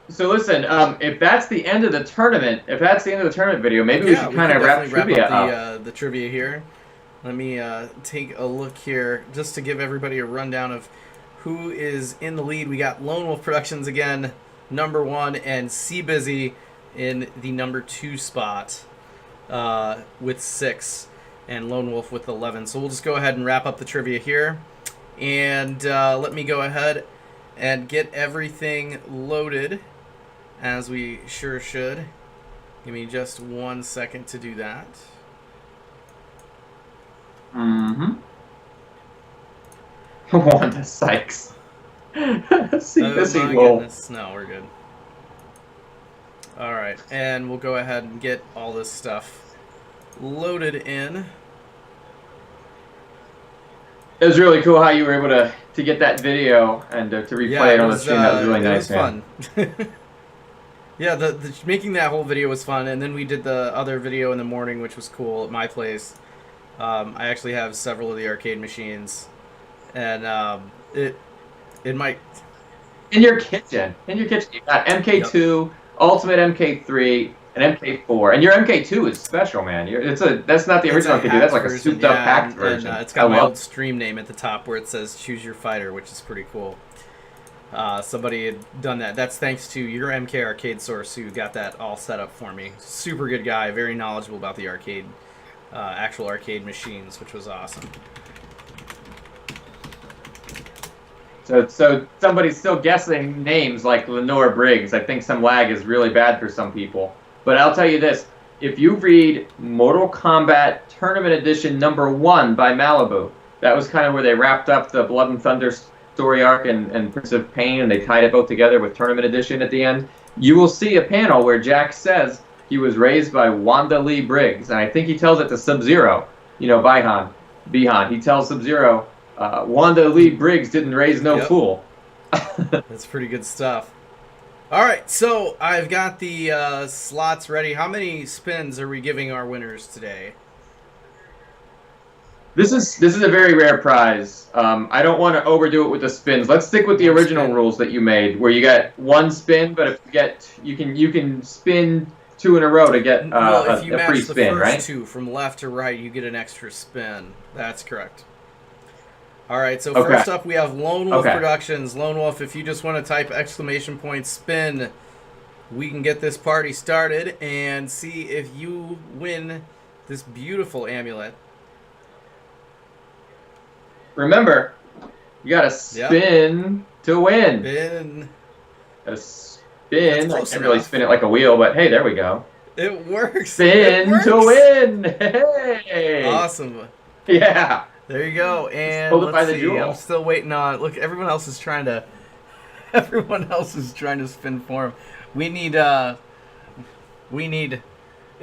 So listen, if that's the end of the tournament, video, maybe we should kind of wrap trivia up. The trivia here. Let me take a look here just to give everybody a rundown of who is in the lead. We got Lone Wolf Productions again, number 1, and C Busy in the number 2 spot with 6, and Lone Wolf with 11. So we'll just go ahead and wrap up the trivia here, and let me go ahead and get everything loaded, as we sure should. Give me just 1 second to do that. Mm-hmm. Wanda Sykes. See, my wolf. goodness. No, we're good. Alright, and we'll go ahead and get all this stuff loaded in. It was really cool how you were able to get that video and to replay it on the stream. That was really nice, man. Fun. Yeah, the making that whole video was fun, and then we did the other video in the morning, which was cool at my place. I actually have several of the arcade machines, and it might. In your kitchen, you got MK2, Ultimate MK3, and MK4, and your MK2 is special, man. That's not the original MK2. That's like a souped up hacked version. And it's got my old stream name at the top where it says "Choose Your Fighter," which is pretty cool. Somebody had done that. That's thanks to your MK Arcade source who got that all set up for me. Super good guy, very knowledgeable about the arcade, actual arcade machines, which was awesome. So somebody's still guessing names like Lenore Briggs. I think some lag is really bad for some people. But I'll tell you this, if you read Mortal Kombat Tournament Edition number 1 by Malibu, that was kind of where they wrapped up the Blood and Thunder story arc and Prince of Pain, and they tied it both together with Tournament Edition at the end. You will see a panel where Jack says he was raised by Wanda Lee Briggs, and I think he tells it to Sub-Zero, Bihan. He tells Sub-Zero, Wanda Lee Briggs didn't raise no fool. That's pretty good stuff. Alright, so I've got the slots ready. How many spins are we giving our winners today? This is a very rare prize. I don't want to overdo it with the spins. Let's stick with the original rules that you made, where you get 1 spin, but if you can spin 2 in a row to get if you a match free the spin, first right? 2 from left to right, you get an extra spin. That's correct. All right, so Okay. first up we have Lone Wolf Okay. Productions. Lone Wolf, if you just want to type !spin, we can get this party started and see if you win this beautiful amulet. Remember, You gotta spin to win. Spin. A spin. I Close can't really enough. spin it like a wheel, but hey, there we go. It works. Spin It works. to win. Hey. Awesome. Yeah. There you go. And hold it by let's the see. jewel. I'm still waiting on. Look, everyone else is trying to. Everyone else is trying to spin for him. We need. It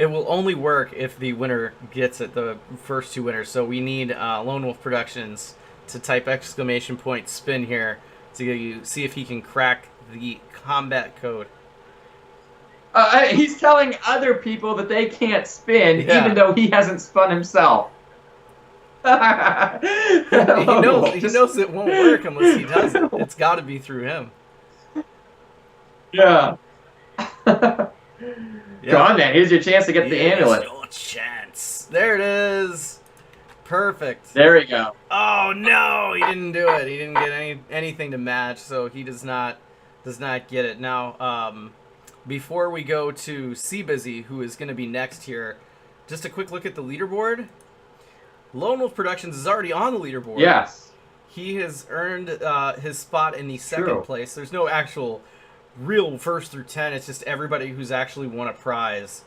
will only work if the winner gets it. The first 2 winners. So we need Lone Wolf Productions to type !spin here to see if he can crack the combat code. He's telling other people that they can't spin, Yeah. even though he hasn't spun himself. He knows it won't work unless he does it. It's got to be through him. Yeah. Come on, man. Here's your chance to get the amulet. Here's your chance. There it is. Perfect. There we go. Oh no, he didn't do it. He didn't get anything to match, so he does not get it. Now, before we go to Seabusy, who is going to be next here, just a quick look at the leaderboard. Lone Wolf Productions is already on the leaderboard. Yes. He has earned his spot in the second True. place. There's no actual real 1st through 10. It's just everybody who's actually won a prize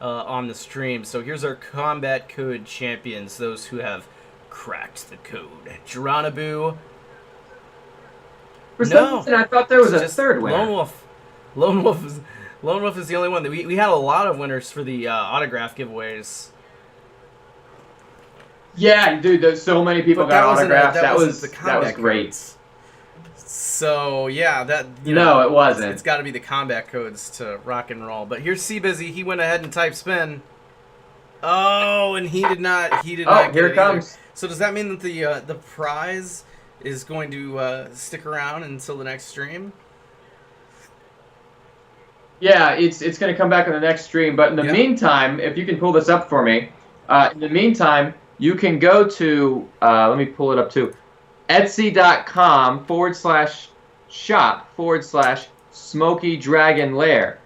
on the stream. So here's our combat code champions, those who have cracked the code. Geronaboo. For some reason, I thought there was a Just third winner. Lone Wolf is the only one. We had a lot of winners for the autograph giveaways. Yeah, dude, there's so many people But got wasn't autographs. that That wasn't was the combat great. codes. So yeah, that No, it wasn't. It's got to be the combat codes to rock and roll. But here's Seabusy. He went ahead and typed spin. Oh, and he did not. He did not. Oh, Get here it it comes. either. So does that mean that the prize is going to stick around until the next stream? Yeah, it's going to come back on the next stream. But in the meantime, if you can pull this up for me, in the meantime, you can go to, let me pull it up too, etsy.com/shop/Smoky Dragon Lair.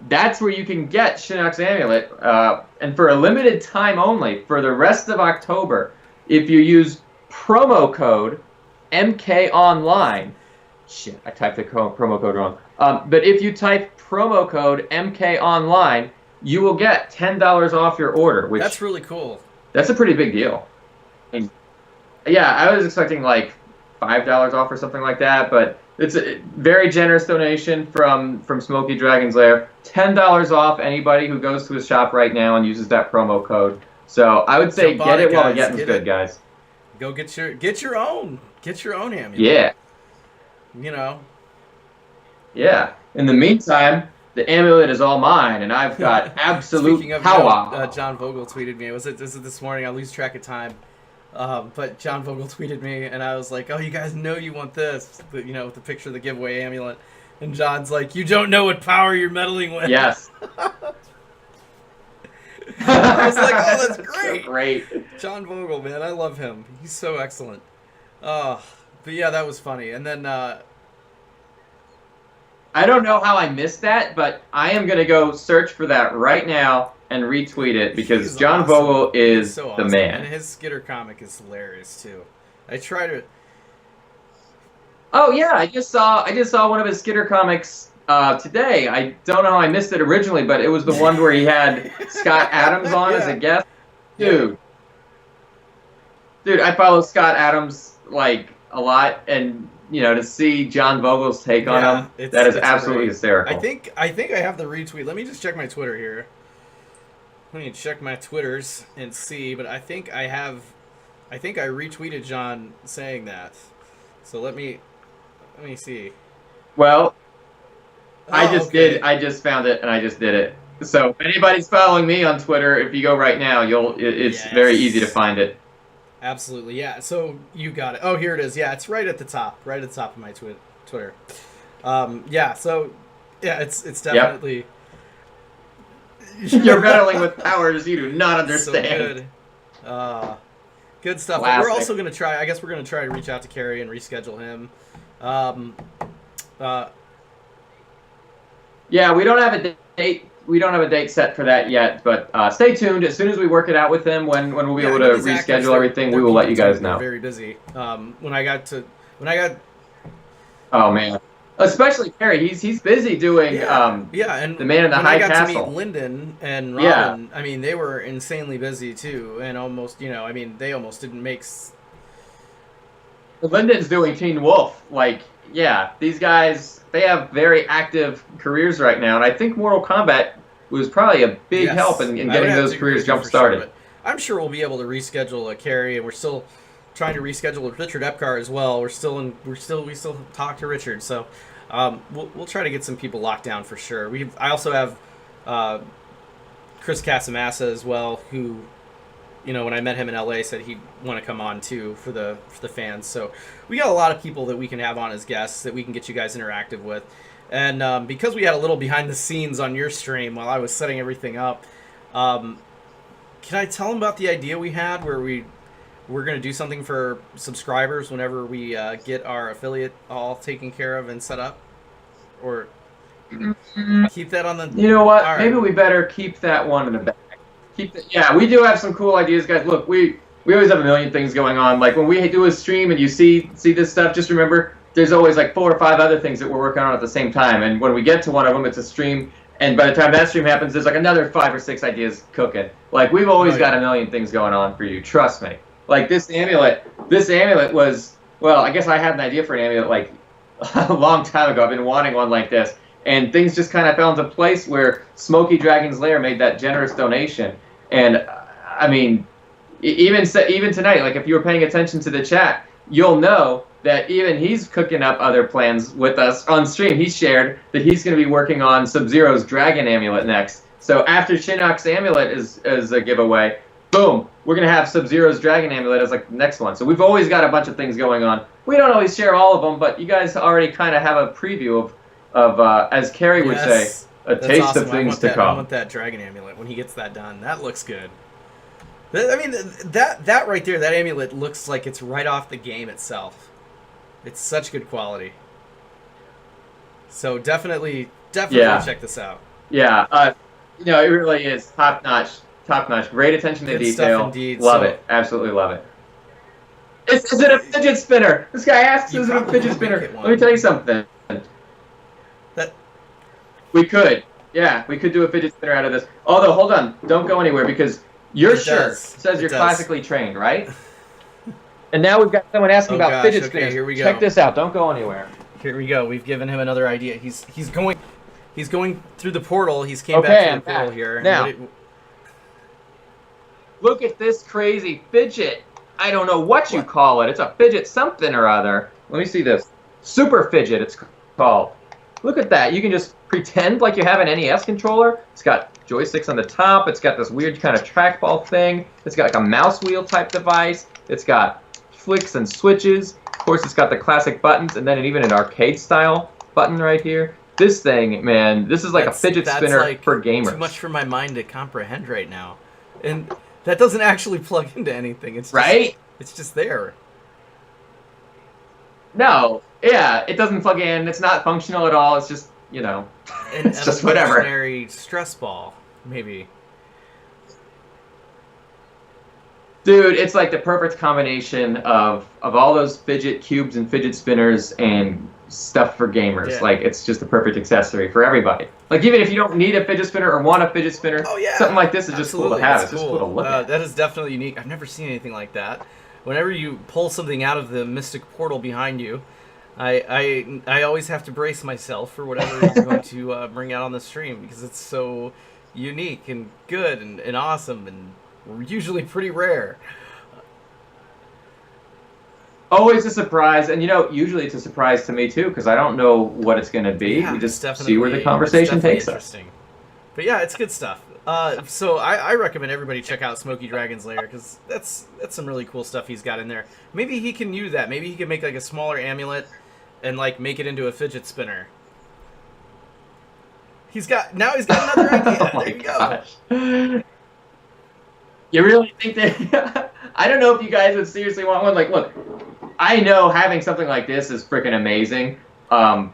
That's where you can get Chinook's Amulet, and for a limited time only, for the rest of October, if you use promo code MKOnline. Shit, I typed the promo code wrong. But if you type promo code MKOnline, you will get $10 off your order, which That's really cool. that's a pretty big deal. And, yeah, I was expecting like $5 off or something like that, but it's a very generous donation from Smoky Dragon's Lair. $10 off anybody who goes to his shop right now and uses that promo code. So I would say Jump on get it while the guys. getting's Get good, it. guys. Go get your own amulet. Yeah. You know. Yeah. In the meantime, the amulet is all mine, and I've got absolute Speaking of, power. John Vogel tweeted me. Was it this morning? I lose track of time. But John Vogel tweeted me, and I was like, "Oh, you guys know you want this," but, with the picture of the giveaway amulet. And John's like, "You don't know what power you're meddling with." Yes. I was like, "Oh, that's great." So great. John Vogel, man, I love him. He's so excellent. But yeah, that was funny. And then I don't know how I missed that, but I am going to go search for that right now and retweet it because he's John awesome. Vogel is He's so the awesome. man. And his Skitter comic is hilarious too. I try to. Oh yeah, I just saw one of his Skitter comics today. I don't know how I missed it originally, but it was the one where he had Scott Adams on as a guest. Dude, I follow Scott Adams like a lot, and to see John Vogel's take on him, that is absolutely great. hysterical. I think I have the retweet. Let me just check my Twitter here. Let me check my Twitters and see, but I think I retweeted John saying that. So let me see. Well, I okay. did. I just found it and I just did it. So if anybody's following me on Twitter, if you go right now, it's Yes. very easy to find it. Absolutely, yeah. So you got it. Oh, here it is. Yeah, it's right at the top of my Twitter. Yeah. So yeah, it's definitely. You're meddling with powers you do not understand. So good. Good stuff. Classic. We're also gonna try. I guess we're gonna try to reach out to Carrie and reschedule him. Yeah, we don't have a date we don't have a date set for that yet, but stay tuned. As soon as we work it out with him, when we'll be able to reschedule everything, we will let you guys know. Very busy. When I got. Oh man, especially Perry. He's busy doing. And the Man in the High Castle. When I got to meet Lyndon and Robin, I mean, they were insanely busy too, and almost, I mean, they almost didn't make. Lyndon's doing Teen Wolf. Like, yeah, these guys, they have very active careers right now, and I think Mortal Kombat was probably a big help in getting those careers jump started. Sure, I'm sure we'll be able to reschedule a Carrie, and we're still trying to reschedule with Richard Epcar as well. We still talk to Richard, so we'll try to get some people locked down for sure. I also have Chris Casamassa as well, who, when I met him in LA, said he'd want to come on too for the fans. So we got a lot of people that we can have on as guests that we can get you guys interactive with. And because we had a little behind the scenes on your stream while I was setting everything up, can I tell them about the idea we had where we're going to do something for subscribers whenever we get our affiliate all taken care of and set up? Or keep that on the... You know what? Right. Maybe we better keep that one in the back. Yeah, we do have some cool ideas, guys. Look, we always have a million things going on. Like, when we do a stream and you see this stuff, just remember there's always like 4 or 5 other things that we're working on at the same time. And when we get to one of them, it's a stream. And by the time that stream happens, there's like another 5 or 6 ideas cooking. Like, we've always got a million things going on for you. Trust me. Like, this amulet was, well, I guess I had an idea for an amulet like a long time ago. I've been wanting one like this. And things just kind of fell into place where Smoky Dragon's Lair made that generous donation. And, I mean, even tonight, like, if you were paying attention to the chat, you'll know that even he's cooking up other plans with us on stream. He shared that he's going to be working on Sub-Zero's Dragon Amulet next. So after Shinnok's Amulet is a giveaway, boom, we're going to have Sub-Zero's Dragon Amulet as like the next one. So we've always got a bunch of things going on. We don't always share all of them, but you guys already kind of have a preview of as Carrie would say, a taste of things to come. I want that Dragon Amulet when he gets that done. That looks good. I mean, that right there, that amulet looks like it's right off the game itself. It's such good quality. So definitely check this out. Yeah, it really is top notch. Great attention to detail. Stuff indeed. Love it. Absolutely love it. Is it a fidget spinner? This guy asks, is it a fidget spinner? Let me tell you something. We could. Yeah, we could do a fidget spinner out of this. Although, hold on. Don't go anywhere because your shirt says you're classically trained, right? And now we've got someone asking about fidget spinners. Here we go. Check this out. Don't go anywhere. Here we go. We've given him another idea. He's going through the portal. He's came back through the portal here. Now, look at this crazy fidget. I don't know what you call it. It's a fidget something or other. Let me see this. Super fidget, it's called. Look at that. You can just pretend like you have an NES controller. It's got joysticks on the top. It's got this weird kind of trackball thing. It's got like a mouse wheel type device. It's got flicks and switches. Of course, it's got the classic buttons, and then even an arcade style button right here. This thing, man, this is like a fidget spinner like for gamers. Too much for my mind to comprehend right now. And that doesn't actually plug into anything. It's just, right? It's just there. No, yeah, it doesn't plug in. It's not functional at all. It's just, it's just whatever. An imaginary stress ball, maybe. Dude, it's like the perfect combination of all those fidget cubes and fidget spinners and stuff for gamers. Yeah. Like, it's just the perfect accessory for everybody. Like, even if you don't need a fidget spinner or want a fidget spinner, something like this is just cool to have. It's just cool to look at. That is definitely unique. I've never seen anything like that. Whenever you pull something out of the mystic portal behind you, I always have to brace myself for whatever you're going to bring out on the stream because it's so unique and good and awesome and usually pretty rare. Always a surprise, and usually it's a surprise to me too because I don't know what it's going to be. Yeah, we just see where the conversation takes us. But yeah, it's good stuff. So I recommend everybody check out Smoky Dragon's Lair because that's some really cool stuff he's got in there. Maybe he can use that. Maybe he can make like a smaller amulet and like make it into a fidget spinner. He's got another idea. There you go. Gosh. You really think that? I don't know if you guys would seriously want one. Like, look, I know having something like this is freaking amazing. I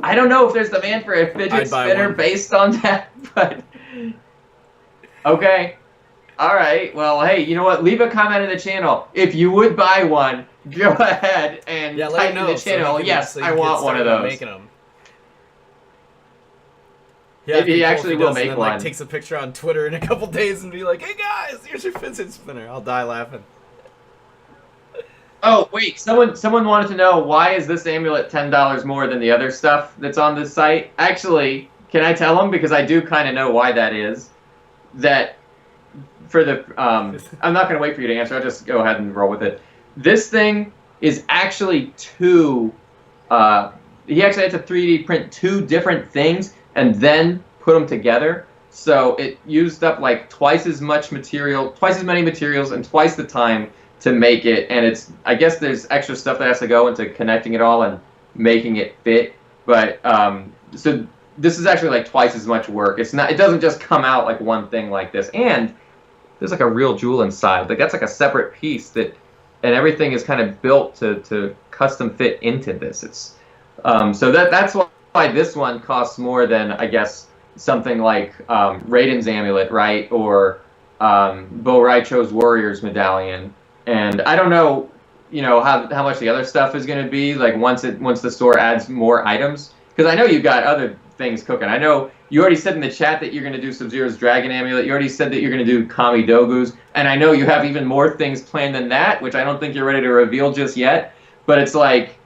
don't know if there's demand for a fidget spinner based on that, but Okay. All right. Well, hey, you know what? Leave a comment in the channel. If you would buy one, go ahead and Yeah, let type him in know. the channel, so yes, he I can want get one of started on those. making them. Yeah, He it'd be cool actually if will does, make and then, one. Like, takes a picture on Twitter in a couple days and be like, "Hey guys, here's your fidget spinner." I'll die laughing. Oh, wait, someone wanted to know, why is this amulet $10 more than the other stuff that's on this site? Actually, can I tell them? Because I do kind of know why that is. That for the I'm not going to wait for you to answer. I'll just go ahead and roll with it. This thing is actually two. He actually had to 3D print two different things and then put them together. So it used up like twice as much material, twice as many materials, and twice the time to make it. And it's, I guess there's extra stuff that has to go into connecting it all and making it fit. But so this is actually like twice as much work. It's not. It doesn't just come out like one thing like this. And there's like a real jewel inside. Like that's like a separate piece that, and everything is kind of built to custom fit into this. It's so that's why this one costs more than, I guess, something like Raiden's amulet, right, or Bo Raicho's Warriors medallion. And I don't know, how much the other stuff is going to be like once the store adds more items, because I know you've got other things cooking. I know you already said in the chat that you're going to do Sub-Zero's Dragon Amulet. You already said that you're going to do Kami Dogu's, and I know you have even more things planned than that, which I don't think you're ready to reveal just yet. But it's like,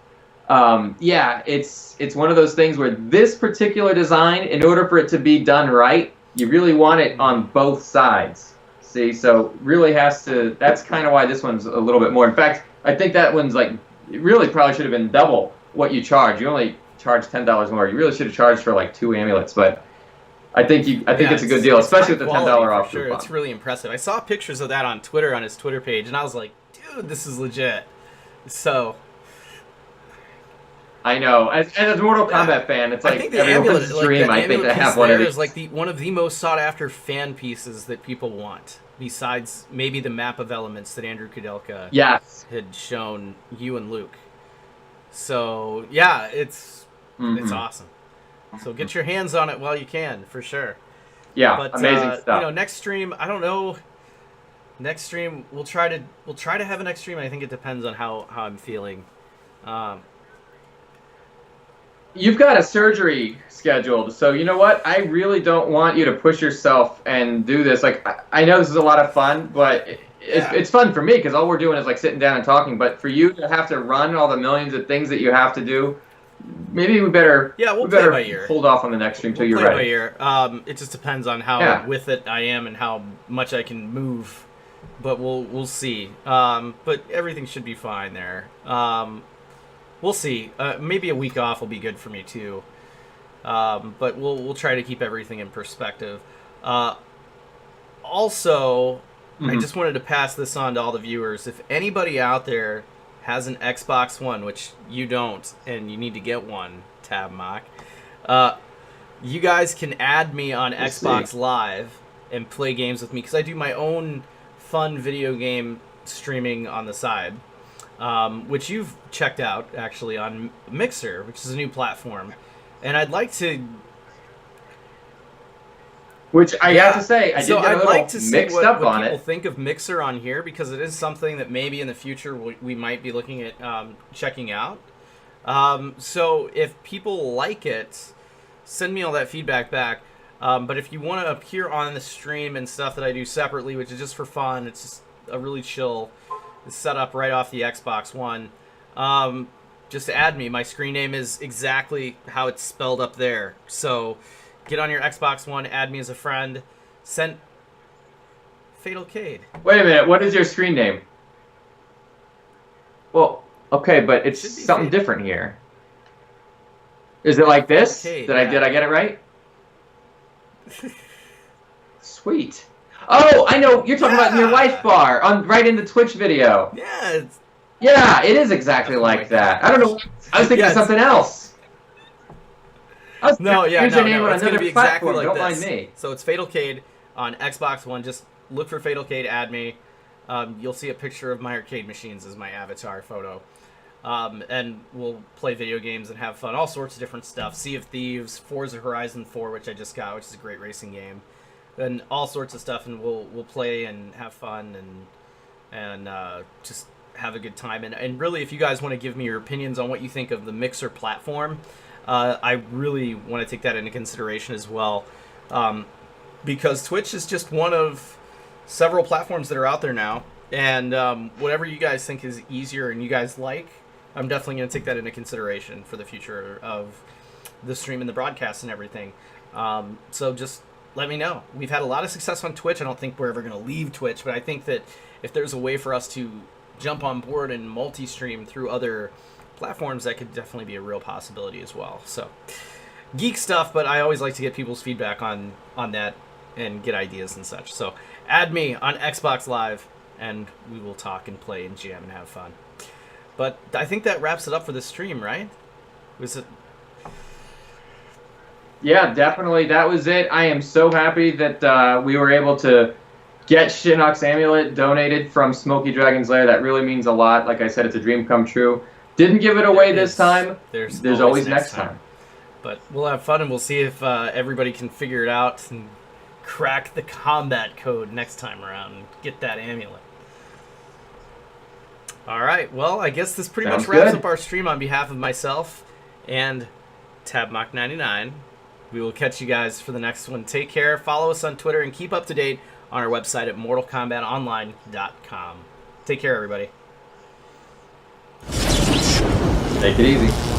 yeah, it's one of those things where this particular design, in order for it to be done right, you really want it on both sides. See, so really has to. That's kind of why this one's a little bit more. In fact, I think that one's like, it really probably should have been double what you charge. You only charge $10 more. You really should have charged for like 2 amulets, but I think it's a good deal, especially with the $10 off. Sure, it's really impressive. I saw pictures of that on Twitter, on his Twitter page, and I was like, dude, this is legit. So I know. As a Mortal Kombat fan, it's like I think the everyone's amulet, dream. like, I think to piece have one of there these. is like one of the most sought after fan pieces that people want, besides maybe the map of elements that Andrew Kudelka Yes. had shown you and Luke. So yeah, it's awesome. So get your hands on it while you can, for sure. Yeah, But amazing stuff. next stream, I don't know. Next stream, we'll try to have a next stream. I think it depends on how I'm feeling. You've got a surgery scheduled, so you know what? I really don't want you to push yourself and do this. Like, I know this is a lot of fun, but it's fun for me because all we're doing is like sitting down and talking. But for you to have to run all the millions of things that you have to do, maybe we better we'll play by ear. Hold off on the next stream until you're play ready. By ear. It just depends on how with it I am and how much I can move. But we'll see. But everything should be fine there. We'll see. Maybe a week off will be good for me too. But we'll try to keep everything in perspective. Also, I just wanted to pass this on to all the viewers. If anybody out there has an Xbox One, which you don't, and you need to get one, Tabmock, you guys can add me on Xbox Live and play games with me, because I do my own fun video game streaming on the side. Which you've checked out, actually, on Mixer, which is a new platform. And I'd like to... Which I have to say, I did get a I'd little like to see mixed what up on people it. think of Mixer on here, because it is something that maybe in the future we might be looking at checking out. So if people like it, send me all that feedback back. But if you want to appear on the stream and stuff that I do separately, which is just for fun, it's just a really chill... It's set up right off the Xbox One. Just add me. My screen name is exactly how it's spelled up there. So get on your Xbox One, add me as a friend. Send FataLKaDe. Wait a minute. What is your screen name? Well, okay, but it's something different here. Is it like this? FataLKaDe, Did I get it right? Sweet. Oh, I know. You're talking about in your life bar, right in the Twitch video. Yeah. Yeah, it is exactly like that. I don't know. I was thinking of something else. No, It's going to be exactly like Don't this. mind me. So it's FataLKaDe on Xbox One. Just look for FataLKaDe, add me. You'll see a picture of my arcade machines as my avatar photo. And we'll play video games and have fun. All sorts of different stuff. Sea of Thieves, Forza Horizon 4, which I just got, which is a great racing game. and all sorts of stuff, and we'll play and have fun and just have a good time. And really, if you guys want to give me your opinions on what you think of the Mixer platform, I really want to take that into consideration as well, because Twitch is just one of several platforms that are out there now, and whatever you guys think is easier and you guys like, I'm definitely going to take that into consideration for the future of the stream and the broadcast and everything. So just let me know. We've had a lot of success on Twitch. I don't think we're ever going to leave Twitch, but I think that if there's a way for us to jump on board and multi-stream through other platforms, that could definitely be a real possibility as well. So geek stuff, but I always like to get people's feedback on that and get ideas and such. So add me on Xbox Live, and we will talk and play and jam and have fun. But I think that wraps it up for the stream, right? Was it? Yeah, definitely. That was it. I am so happy that we were able to get Shinnok's amulet donated from Smoky Dragon's Lair. That really means a lot. Like I said, it's a dream come true. Didn't give it away this time. There's always next time. But we'll have fun, and we'll see if everybody can figure it out and crack the combat code next time around and get that amulet. All right. Well, I guess this pretty much wraps up our stream on behalf of myself and TabMach99. We will catch you guys for the next one. Take care. Follow us on Twitter and keep up to date on our website at mortalkombatonline.com. Take care, everybody. Take it easy.